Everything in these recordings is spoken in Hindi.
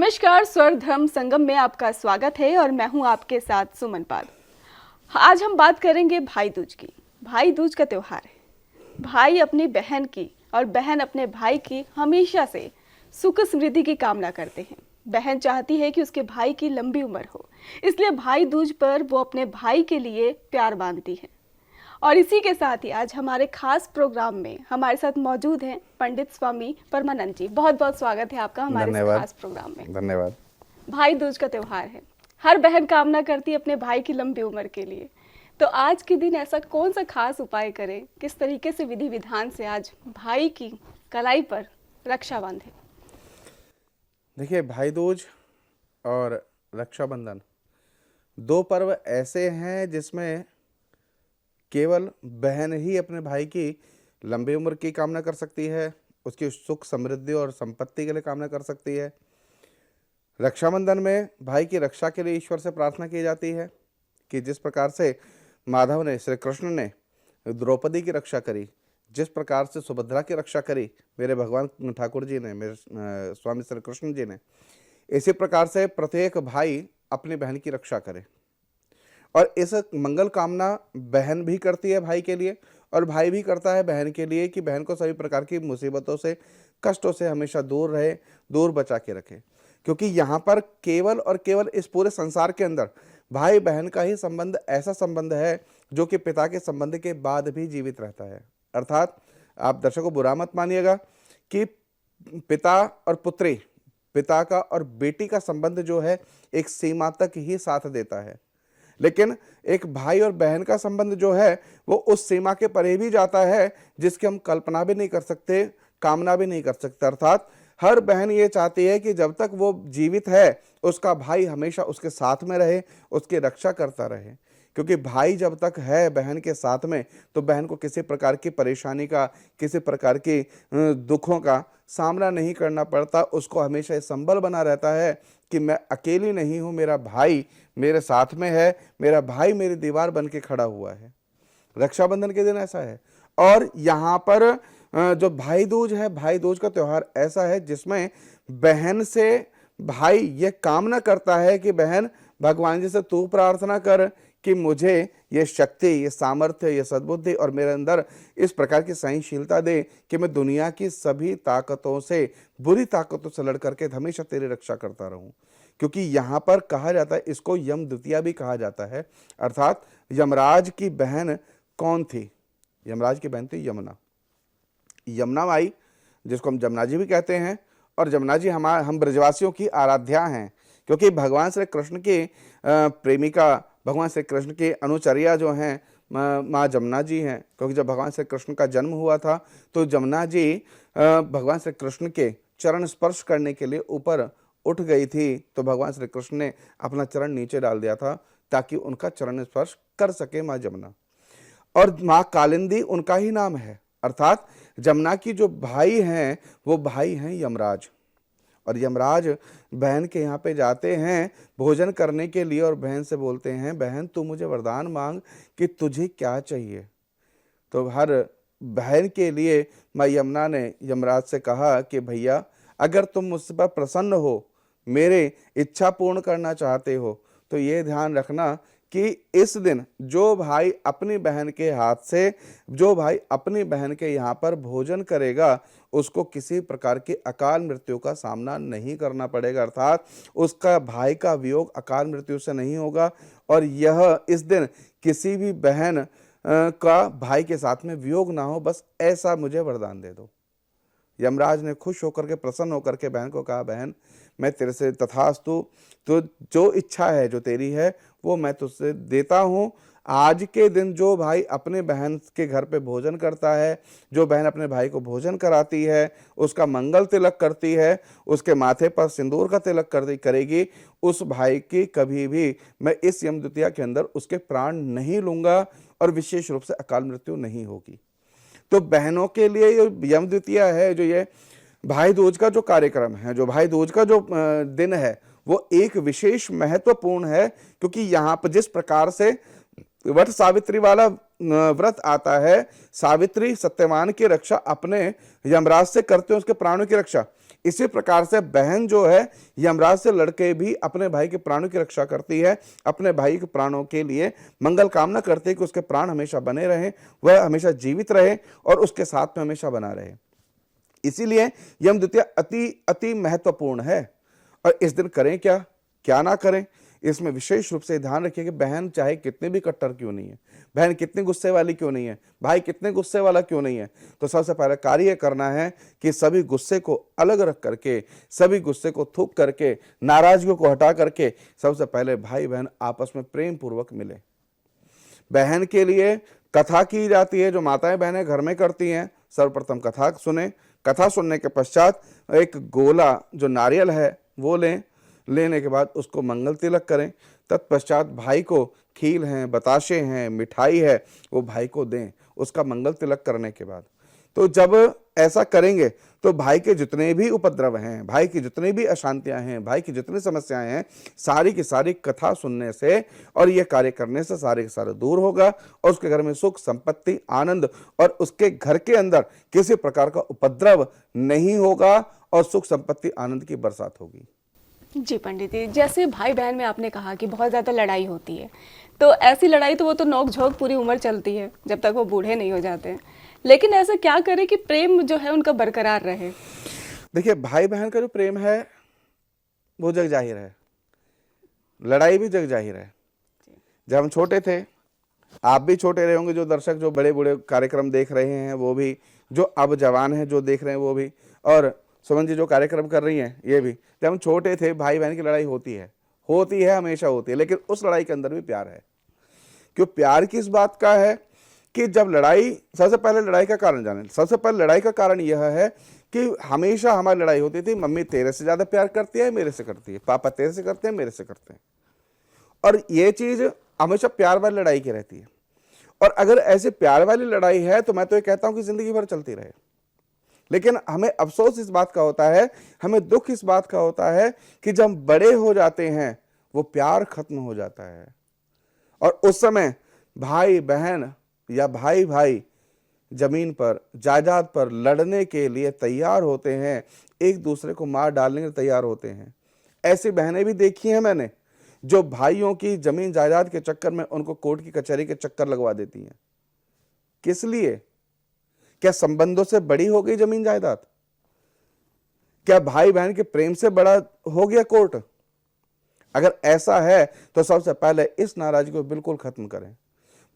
नमस्कार, स्वर धर्म संगम में आपका स्वागत है और मैं हूं आपके साथ सुमन पाल। आज हम बात करेंगे भाई दूज की। भाई दूज का त्योहार है। भाई अपनी बहन की और बहन अपने भाई की हमेशा से सुख समृद्धि की कामना करते हैं। बहन चाहती है कि उसके भाई की लंबी उम्र हो, इसलिए भाई दूज पर वो अपने भाई के लिए प्यार बांधती है। और इसी के साथ ही आज हमारे खास प्रोग्राम में हमारे साथ मौजूद हैं पंडित स्वामी परमानंद जी। बहुत बहुत स्वागत है आपका हमारे इस खास प्रोग्राम में। धन्यवाद। भाई दूज का त्योहार है। हर बहन कामना करती है अपने भाई की लंबी उम्र के लिए। तो आज के दिन ऐसा कौन सा खास उपाय करें, किस तरीके से विधि विधान से आज भाई की कलाई पर रक्षा बांधे? देखिए, भाई दूज और रक्षाबंधन दो पर्व ऐसे हैं जिसमें केवल बहन ही अपने भाई की लंबी उम्र की कामना कर सकती है, उसकी सुख समृद्धि और संपत्ति के लिए कामना कर सकती है। रक्षाबंधन में भाई की रक्षा के लिए ईश्वर से प्रार्थना की जाती है कि जिस प्रकार से माधव ने, श्री कृष्ण ने द्रौपदी की रक्षा करी, जिस प्रकार से सुभद्रा की रक्षा करी मेरे भगवान ठाकुर जी ने, मेरे स्वामी श्री कृष्ण जी ने, इसी प्रकार से प्रत्येक भाई अपनी बहन की रक्षा करे। और इस मंगल कामना बहन भी करती है भाई के लिए और भाई भी करता है बहन के लिए कि बहन को सभी प्रकार की मुसीबतों से, कष्टों से हमेशा दूर रहे, दूर बचा के रखे। क्योंकि यहाँ पर केवल और केवल इस पूरे संसार के अंदर भाई बहन का ही संबंध ऐसा संबंध है जो कि पिता के संबंध के बाद भी जीवित रहता है। अर्थात आप दर्शकों बुरा मत मानिएगा कि पिता और पुत्री, पिता का और बेटी का संबंध जो है एक सीमा तक ही साथ देता है, लेकिन एक भाई और बहन का संबंध जो है वो उस सीमा के परे भी जाता है जिसकी हम कल्पना भी नहीं कर सकते, कामना भी नहीं कर सकते। अर्थात हर बहन ये चाहती है कि जब तक वो जीवित है उसका भाई हमेशा उसके साथ में रहे, उसकी रक्षा करता रहे। क्योंकि भाई जब तक है बहन के साथ में तो बहन को किसी प्रकार की परेशानी का, किसी प्रकार की दुखों का सामना नहीं करना पड़ता। उसको हमेशा ये संबल बना रहता है कि मैं अकेली नहीं हूँ, मेरा भाई मेरे साथ में है, मेरा भाई मेरी दीवार बन के खड़ा हुआ है। रक्षाबंधन के दिन ऐसा है। और यहाँ पर जो भाई दूज है, भाई दूज का त्योहार ऐसा है जिसमें बहन से भाई ये कामना करता है कि बहन भगवान जी से तू प्रार्थना कर कि मुझे ये शक्ति, ये सामर्थ्य, ये सद्बुद्धि और मेरे अंदर इस प्रकार की सहनशीलता दे कि मैं दुनिया की सभी ताकतों से, बुरी ताकतों से लड़ करके हमेशा तेरी रक्षा करता रहूं। क्योंकि यहाँ पर कहा जाता है, इसको यम द्वितीया भी कहा जाता है। अर्थात यमराज की बहन कौन थी? यमराज की बहन थी यमुना। यमुना माई, जिसको हम जमुना जी भी कहते हैं, और जमुना जी हम ब्रजवासियों की आराध्या हैं। क्योंकि भगवान श्री कृष्ण की प्रेमिका, भगवान श्री कृष्ण की अनुचर्या जो हैं माँ जमुना जी हैं। क्योंकि जब भगवान श्री कृष्ण का जन्म हुआ था तो जमुना जी भगवान श्री कृष्ण के चरण स्पर्श करने के लिए ऊपर उठ गई थी, तो भगवान श्री कृष्ण ने अपना चरण नीचे डाल दिया था ताकि उनका चरण स्पर्श कर सके माँ जमुना। और माँ कालिंदी उनका ही नाम है। अर्थात जमुना की जो भाई हैं वो भाई हैं यमराज। और यमराज बहन के यहाँ पे जाते हैं भोजन करने के लिए और बहन से बोलते हैं, बहन तू मुझे वरदान मांग कि तुझे क्या चाहिए। तो हर बहन के लिए माँ यमुना ने यमराज से कहा कि भैया अगर तुम मुझ पर प्रसन्न हो, मेरे इच्छा पूर्ण करना चाहते हो, तो ये ध्यान रखना कि इस दिन जो भाई अपनी बहन के हाथ से, जो भाई अपनी बहन के यहाँ पर भोजन करेगा उसको किसी प्रकार की अकाल मृत्यु का सामना नहीं करना पड़ेगा। अर्थात उसका भाई का वियोग अकाल मृत्यु से नहीं होगा। और यह इस दिन किसी भी बहन का भाई के साथ में वियोग ना हो, बस ऐसा मुझे वरदान दे दो। यमराज ने खुश होकर के, प्रसन्न होकर के बहन को कहा, बहन मैं तेरे से तथास्तु, तो जो इच्छा है, जो तेरी है वो मैं तुझसे देता हूँ। आज के दिन जो भाई अपने बहन के घर पे भोजन करता है, जो बहन अपने भाई को भोजन कराती है, उसका मंगल तिलक करती है, उसके माथे पर सिंदूर का तिलक करेगी, उस भाई की कभी भी मैं इस यम द्वितीया के अंदर उसके प्राण नहीं लूंगा और विशेष रूप से अकाल मृत्यु नहीं होगी। तो बहनों के लिए ये यम द्वितीया है, जो ये भाई दूज का जो कार्यक्रम है, जो भाई दूज का जो दिन है, वो एक विशेष महत्वपूर्ण है। क्योंकि यहाँ पर जिस प्रकार से वट सावित्री वाला व्रत आता है, सावित्री सत्यवान की रक्षा अपने यमराज से करते हैं, उसके प्राणों की रक्षा, इसी प्रकार से बहन जो है यमराज से लड़के भी अपने भाई के प्राणों की रक्षा करती है, अपने भाई के प्राणों के लिए मंगल कामना करती है कि उसके प्राण हमेशा बने रहें, वह हमेशा जीवित रहे और उसके साथ में हमेशा बना रहे। इसीलिए यम द्वितीया अति अति महत्वपूर्ण है। और इस दिन करें क्या, क्या ना करें, इसमें विशेष रूप से ध्यान रखिए कि बहन चाहे कितनी भी कट्टर क्यों नहीं है, बहन कितनी गुस्से वाली क्यों नहीं है, भाई कितने गुस्से वाला क्यों नहीं है, तो सबसे पहले कार्य करना है कि सभी गुस्से को अलग रख करके, सभी गुस्से को थूक करके, नाराजगियों को हटा करके सबसे पहले भाई बहन आपस में प्रेम पूर्वक मिले। बहन के लिए कथा की जाती है, जो माताएं बहनें घर में करती हैं। सर्वप्रथम कथा सुने, कथा सुनने के पश्चात एक गोला जो नारियल है वो लें, लेने के बाद उसको मंगल तिलक करें। तत्पश्चात भाई को खील हैं, बताशे हैं, मिठाई है, वो भाई को दें उसका मंगल तिलक करने के बाद। तो जब ऐसा करेंगे तो भाई के जितने भी उपद्रव हैं, भाई की जितनी भी अशांतियां हैं, भाई की जितनी समस्याएं हैं, सारी की सारी कथा सुनने से और ये कार्य करने से सारे के सारे दूर होगा और उसके घर में सुख संपत्ति आनंद और उसके घर के अंदर किसी प्रकार का उपद्रव नहीं होगा और सुख संपत्ति आनंद की बरसात होगी। जी पंडित जी, जैसे भाई बहन में आपने कहा कि बहुत ज़्यादा लड़ाई होती है, तो ऐसी लड़ाई तो वो तो नोक झोंक पूरी उम्र चलती है जब तक वो बूढ़े नहीं हो जाते हैं, लेकिन ऐसा क्या करें कि प्रेम जो है उनका बरकरार रहे? देखिए, भाई बहन का जो प्रेम है वो जग जाहिर है, लड़ाई भी जग जाहिर है। जब हम छोटे थे, आप भी छोटे रहे होंगे, जो दर्शक जो बड़े बड़े कार्यक्रम देख रहे हैं वो भी, जो अब जवान हैं जो देख रहे हैं वो भी, और सुमन जी जो कार्यक्रम कर रही हैं ये भी, जब हम छोटे थे भाई बहन की लड़ाई होती है, हमेशा होती है, लेकिन उस लड़ाई के अंदर भी प्यार है। क्यों प्यार किस बात का है कि जब लड़ाई, सबसे पहले लड़ाई का कारण जाने, सबसे पहले लड़ाई का कारण यह है कि हमेशा हमारी लड़ाई होती थी, मम्मी तेरे से ज्यादा प्यार करती है मेरे से करती है, पापा तेरे से करते हैं मेरे से करते हैं, और ये चीज हमेशा प्यार वाली लड़ाई की रहती है। और अगर ऐसे प्यार वाली लड़ाई है तो मैं तो ये कहता हूं कि जिंदगी भर चलती रहे। लेकिन हमें अफसोस इस बात का होता है, हमें दुख इस बात का होता है कि जब हम बड़े हो जाते हैं वो प्यार खत्म हो जाता है और उस समय भाई बहन या भाई भाई जमीन पर जायदाद पर लड़ने के लिए तैयार होते हैं, एक दूसरे को मार डालने के लिए तैयार होते हैं। ऐसी बहनें भी देखी हैं मैंने जो भाइयों की जमीन जायदाद के चक्कर में उनको कोर्ट की कचहरी के चक्कर लगवा देती हैं। किस लिए? क्या संबंधों से बड़ी हो गई जमीन जायदाद? क्या भाई बहन के प्रेम से बड़ा हो गया कोर्ट? अगर ऐसा है तो सबसे पहले इस नाराजगी को बिल्कुल खत्म करें।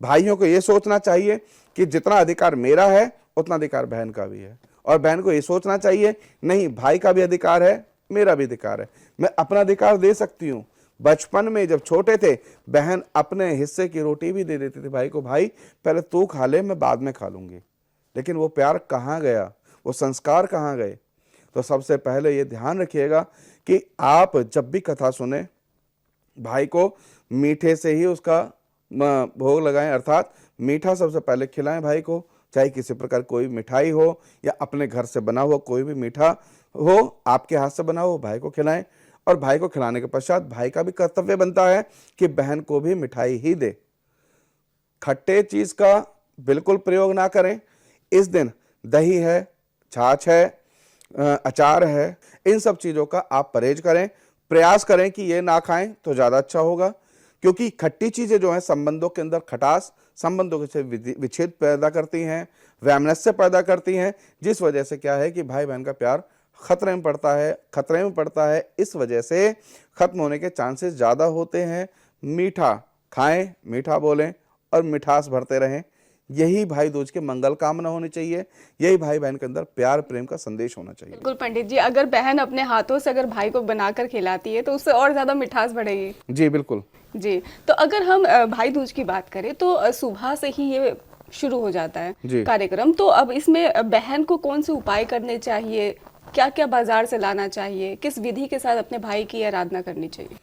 भाइयों को यह सोचना चाहिए कि जितना अधिकार मेरा है उतना अधिकार बहन का भी है, और बहन को यह सोचना चाहिए नहीं भाई का भी अधिकार है, मेरा भी अधिकार है, मैं अपना अधिकार दे सकती हूं। बचपन में जब छोटे थे बहन अपने हिस्से की रोटी भी दे देती थी भाई को, भाई पहले तू खा ले मैं बाद में खा लूंगी। लेकिन वो प्यार कहाँ गया, वो संस्कार कहाँ गए? तो सबसे पहले ये ध्यान रखिएगा कि आप जब भी कथा सुने भाई को मीठे से ही उसका भोग लगाएं, अर्थात मीठा सबसे पहले खिलाएं भाई को, चाहे किसी प्रकार कोई मिठाई हो या अपने घर से बना हुआ कोई भी मीठा हो, आपके हाथ से बना हो, भाई को खिलाएं। और भाई को खिलाने के पश्चात भाई का भी कर्तव्य बनता है कि बहन को भी मिठाई ही दे। खट्टे चीज का बिल्कुल प्रयोग ना करें। इस दिन दही है, छाछ है, अचार है, इन सब चीजों का आप परहेज करें, प्रयास करें कि ये ना खाएं तो ज्यादा अच्छा होगा, क्योंकि खट्टी चीजें जो हैं संबंधों के अंदर खटास, संबंधों से विच्छेद पैदा करती हैं, वैमनस्य पैदा करती हैं, जिस वजह से क्या है कि भाई बहन का प्यार खतरे में पड़ता है। इस वजह से खत्म होने के चांसेस ज्यादा होते हैं। मीठा खाएं, मीठा बोलें और मिठास भरते रहें। यही भाई दूज के मंगल कामना होनी चाहिए, यही भाई बहन के अंदर प्यार प्रेम का संदेश होना चाहिए। बिल्कुल पंडित जी, अगर बहन अपने हाथों से अगर भाई को बनाकर खिलाती है तो उससे और ज्यादा मिठास बढ़ेगी। जी बिल्कुल जी। तो अगर हम भाई दूज की बात करें तो सुबह से ही ये शुरू हो जाता है कार्यक्रम, तो अब इसमें बहन को कौन से उपाय करने चाहिए, क्या क्या बाजार से लाना चाहिए, किस विधि के साथ अपने भाई की आराधना करनी चाहिए?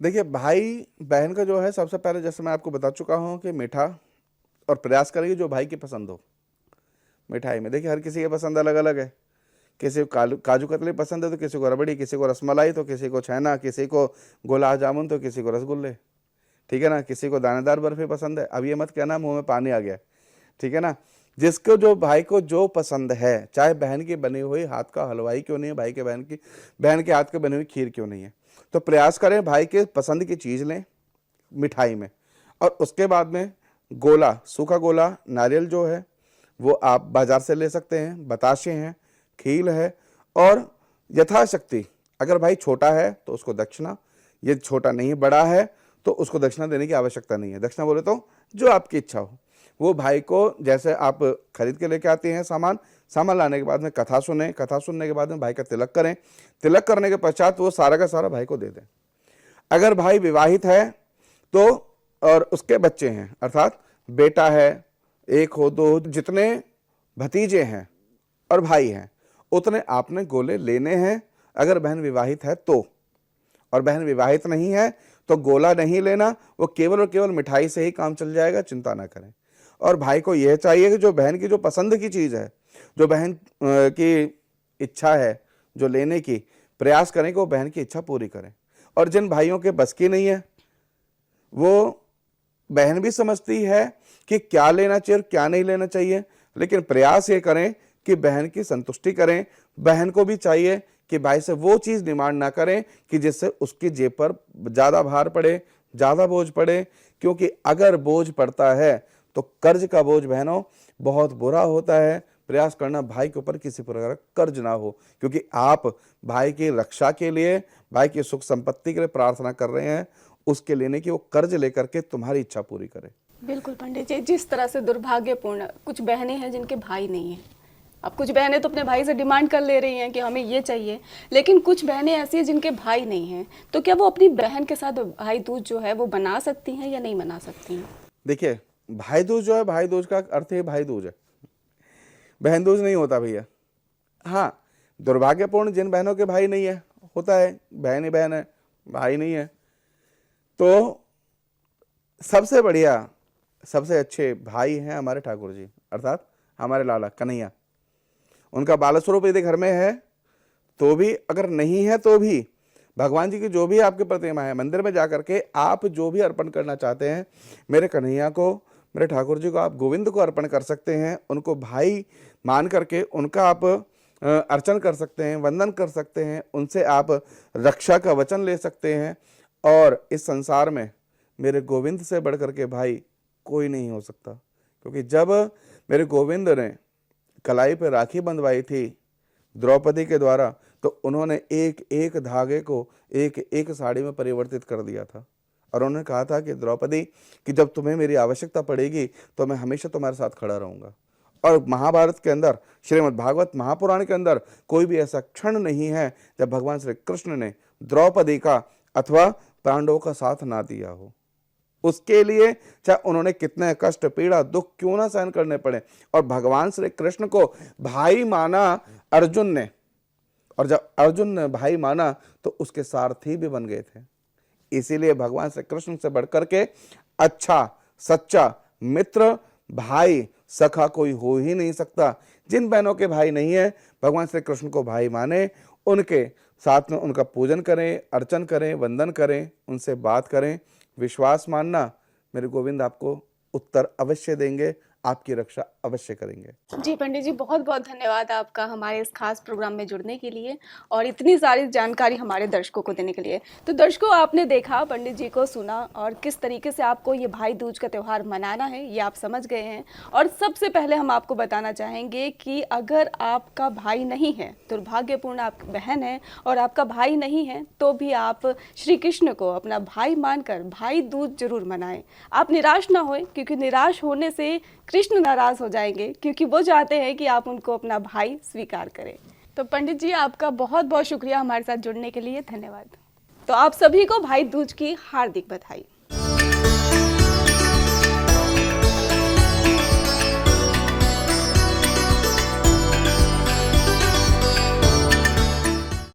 देखिए, भाई बहन का जो है सबसे पहले जैसे मैं आपको बता चुका हूँ कि मीठा, और प्रयास करेंगे जो भाई की पसंद हो मिठाई में। देखिए हर किसी की पसंद अलग अलग है, किसी को काजू कतली पसंद है तो किसी को रबड़ी, किसी को रसमलाई तो किसी को छेना, किसी को गुलाब जामुन तो किसी को रसगुल्ले, ठीक है ना, किसी को दानेदार बर्फी पसंद है। अब ये मत कहना मुंह में पानी आ गया, ठीक है ना। जिसको जो भाई को जो पसंद है, चाहे बहन की बनी हुई हाथ का हलवाई क्यों नहीं है, भाई के बहन के हाथ की बनी हुई खीर क्यों नहीं है, तो प्रयास करें भाई के पसंद की चीज़ लें मिठाई में। और उसके बाद में गोला, सूखा गोला, नारियल जो है वो आप बाजार से ले सकते हैं, बताशे हैं, खील है, और यथाशक्ति अगर भाई छोटा है तो उसको दक्षिणा, ये छोटा नहीं बड़ा है तो उसको दक्षिणा देने की आवश्यकता नहीं है। दक्षिणा बोले तो जो आपकी इच्छा हो, वो भाई को जैसे आप खरीद के लेके आते हैं सामान लाने के बाद में कथा सुने, कथा सुनने के बाद में भाई का तिलक करें, तिलक करने के पश्चात वो सारा का सारा भाई को दे दें। अगर भाई विवाहित है तो, और उसके बच्चे हैं, अर्थात बेटा है, एक हो दो, जितने भतीजे हैं और भाई हैं उतने आपने गोले लेने हैं, अगर बहन विवाहित है तो। और बहन विवाहित नहीं है तो गोला नहीं लेना, वो केवल और केवल मिठाई से ही काम चल जाएगा, चिंता ना करें। और भाई को यह चाहिए कि जो बहन की जो पसंद की चीज़ है, जो बहन की इच्छा है जो लेने की, प्रयास करें कि वो बहन की इच्छा पूरी करें। और जिन भाइयों के बस की नहीं है, वो बहन भी समझती है कि क्या लेना चाहिए और क्या नहीं लेना चाहिए, लेकिन प्रयास ये करें कि बहन की संतुष्टि करें। बहन को भी चाहिए कि भाई से वो चीज़ डिमांड ना करें कि जिससे उसकी जेब पर ज़्यादा भार पड़े, ज़्यादा बोझ पड़े, क्योंकि अगर बोझ पड़ता है तो कर्ज का बोझ बहनों बहुत बुरा होता है। प्रयास करना भाई के ऊपर किसी प्रकार का कर्ज ना हो, क्योंकि आप भाई की रक्षा के लिए, भाई की सुख संपत्ति के लिए प्रार्थना कर रहे हैं, उसके लेने की वो कर्ज लेकर के तुम्हारी इच्छा पूरी करे। बिल्कुल पंडित जी, जिस तरह से दुर्भाग्यपूर्ण कुछ बहनें हैं जिनके भाई नहीं हैं। अब कुछ बहनें तो अपने भाई से डिमांड कर ले रही हैं कि हमें ये चाहिए, लेकिन कुछ बहनें ऐसी हैं जिनके भाई नहीं हैं, तो क्या वो अपनी बहन के साथ भाई दूज जो है वो बना सकती हैं या नहीं बना सकती हैं? देखिए, भाई दूज जो है, भाई दूज का अर्थ है भाई दूज है, बहन दूज नहीं होता भैया। हाँ, दुर्भाग्यपूर्ण जिन बहनों के भाई नहीं है, होता है बहन ही बहन है, भाई नहीं है, तो सबसे बढ़िया, सबसे अच्छे भाई हैं हमारे ठाकुर जी, अर्थात हमारे लाला कन्हैया। उनका बाल स्वरूप यदि घर में है तो भी, अगर नहीं है तो भी, भगवान जी की जो भी आपकी प्रतिमा है, मंदिर में जाकर के आप जो भी अर्पण करना चाहते हैं, मेरे कन्हैया को, मेरे ठाकुर जी को, आप गोविंद को अर्पण कर सकते हैं। उनको भाई मान करके उनका आप अर्चन कर सकते हैं, वंदन कर सकते हैं, उनसे आप रक्षा का वचन ले सकते हैं। और इस संसार में मेरे गोविंद से बढ़ करके भाई कोई नहीं हो सकता, क्योंकि जब मेरे गोविंद ने कलाई पे राखी बंधवाई थी द्रौपदी के द्वारा, तो उन्होंने एक एक धागे को एक एक साड़ी में परिवर्तित कर दिया था। और उन्होंने कहा था कि द्रौपदी, कि जब तुम्हें मेरी आवश्यकता पड़ेगी तो मैं हमेशा तुम्हारे साथ खड़ा रहूंगा। और महाभारत के अंदर, श्रीमद् भागवत महापुराण के अंदर कोई भी ऐसा क्षण नहीं है जब भगवान श्री कृष्ण ने द्रौपदी का अथवा पांडवों का साथ ना दिया हो। उसके लिए चाहे उन्होंने कितने कष्ट, पीड़ा, दुख क्यों ना सहन करने पड़े। और भगवान श्री कृष्ण को भाई माना अर्जुन ने, और जब अर्जुन ने भाई माना तो उसके सारथी भी बन गए थे। इसीलिए भगवान श्री कृष्ण से बढ़कर के अच्छा, सच्चा मित्र, भाई, सखा कोई हो ही नहीं सकता। जिन बहनों के भाई नहीं है, भगवान श्री कृष्ण को भाई माने, उनके साथ में उनका पूजन करें, अर्चन करें, वंदन करें, उनसे बात करें। विश्वास मानना, मेरे गोविंद आपको उत्तर अवश्य देंगे, आपकी रक्षा अवश्य करेंगे। जी पंडित जी, बहुत बहुत धन्यवाद आपका हमारे इस खास प्रोग्राम में जुड़ने के लिए और इतनी सारी जानकारी हमारे दर्शकों को देने के लिए। तो दर्शकों, आपने देखा, पंडित जी को सुना, और किस तरीके से आपको ये भाई दूज का त्यौहार मनाना है ये आप समझ गए हैं। और सबसे पहले हम आपको बताना चाहेंगे कि अगर आपका भाई नहीं है, दुर्भाग्यपूर्ण आप बहन है और आपका भाई नहीं है, तो भी आप श्री कृष्ण को अपना भाई मानकर भाई दूज जरूर मनाएं। आप निराश ना होएं, क्योंकि निराश होने से कृष्ण नाराज हो जाएंगे, क्योंकि वो चाहते हैं कि आप उनको अपना भाई स्वीकार करें। तो पंडित जी, आपका बहुत बहुत शुक्रिया हमारे साथ जुड़ने के लिए, धन्यवाद। तो आप सभी को भाई दूज की हार्दिक बधाई।